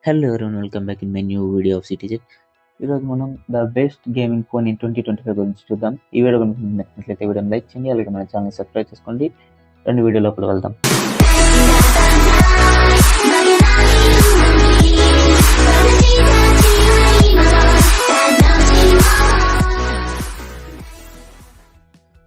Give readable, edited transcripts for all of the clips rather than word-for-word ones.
Hello everyone, welcome back in my new video of CTZ. ఈరోజు మనం the best gaming phone in 2025 గురించి చూద్దాం. ఈ వీడియో కనుక మీకు నచ్చినట్లయితే వీడియోని లైక్ చేయండి, అలాగే మన ఛానల్ సబ్స్క్రైబ్ చేసుకోండి. రెండు వీడియో లోపల వెళ్దాం.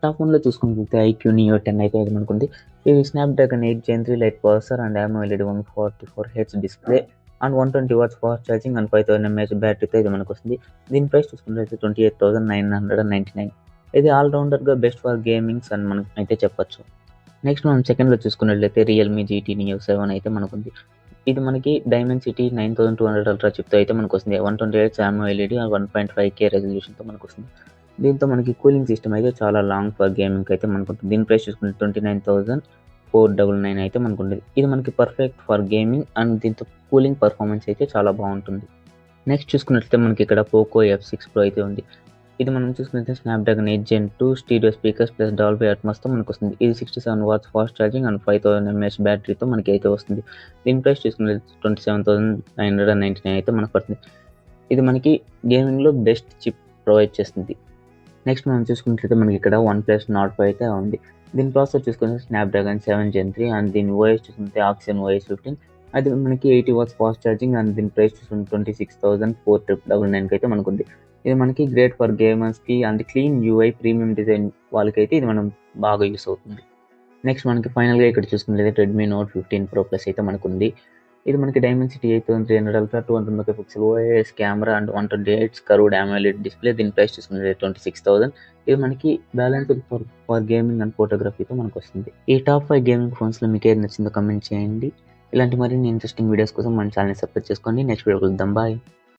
టాప్ ఫోన్లో చూసుకుంటే ఐక్యూ నియో 10 అయితే మనకుంది. ఇది Snapdragon 8 Gen 3 light processor and AMOLED 144Hz display and 120 watts fast charging and 5000 mAh బ్యాటరీతో ఇది మనకు వస్తుంది. దీని ప్రైస్ చూసుకుంటే 28,999. ఇది ఆల్రౌండర్గా బెస్ట్ ఫర్ గేమింగ్స్ అని మనం అయితే చెప్పొచ్చు. నెక్స్ట్ మనం సెకండ్లో చూసుకున్నట్లయితే రియల్మీ GT Neo 7 అయితే మనకుంది. ఇది మనకి Dimensity 9200 అల్ట్రా చిప్తో అయితే మనకు వస్తుంది. 128 AMOLED 1.5K రెజల్యూషన్తో మనకు వస్తుంది. దీంతో మనకి కూలింగ్ సిస్టమ్ అయితే చాలా లాంగ్ ఫర్ గేమింగ్ అయితే మనకు ఉంటుంది. దీని ప్రైస్ చూసుకుంటే 29,499 అయితే మనకు ఉంటుంది. ఇది మనకి పర్ఫెక్ట్ ఫర్ గేమింగ్ అండ్ దీంతో కూలింగ్ పర్ఫార్మెన్స్ అయితే చాలా బాగుంటుంది. నెక్స్ట్ చూసుకున్నట్లయితే మనకి ఇక్కడ పోకో F6 Pro అయితే ఉంది. ఇది మనం చూసుకున్నట్లయితే Snapdragon 8 Gen 2 stereo speakers plus Dolby అట్మాస్తో మనకు వస్తుంది. ఇది 67 watts fast charging and 5000 mAh బ్యాటరీతో మనకి అయితే వస్తుంది. దీని ప్రైస్ చూసుకున్నట్లయితే 27,999 అయితే మనకు పడుతుంది. ఇది మనకి గేమింగ్లో బెస్ట్ చిప్ ప్రొవైడ్ చేస్తుంది. నెక్స్ట్ మనం చూసుకున్నట్లయితే మనకి ఇక్కడ OnePlus Nord 5 అయితే ఉంది. దీని ప్రాసెసర్ చూసుకుంటే స్నాప్డ్రాగన్ 7 Gen 3 అండ్ దీని OS చూసుకుంటే Oxygen OS 15. అది మనకి 80 watts ఫాస్ట్ ఛార్జింగ్ అండ్ దీని ప్రైస్ చూసుకుంటే 26,499 అయితే మనకు ఉంది. ఇది మనకి గ్రేట్ ఫర్ గేమర్స్కి and clean UI premium design వాళ్ళకైతే ఇది మనం బాగా యూస్ అవుతుంది. నెక్స్ట్ మనకి ఫైనల్గా ఇక్కడ చూసుకున్నట్లయితే Redmi Note 15 Pro Plus అయితే మనకుంది. ఇది మనకి Dimensity 8300 ultra 200 MP OIS camera and 128 curved AMOLED display. దీని ప్రైస్ చూసుకుంటే 26,000. ఇది మనకి బ్యాలెన్స్డ్ ఫర్ గేమింగ్ అండ్ ఫోటోగ్రఫీతో మనకు వస్తుంది. ఈ టాప్ 5 గేమింగ్ ఫోన్స్లో మీకు ఏది నచ్చిందో కమెంట్ చేయండి. ఇలాంటి మరిన్ని ఇంట్రెస్టింగ్ వీడియోస్ కోసం మన ఛానల్ సబ్స్క్రైబ్ చేసుకోండి. నెక్స్ట్ వీడియో కలుద్దాం. బాయ్.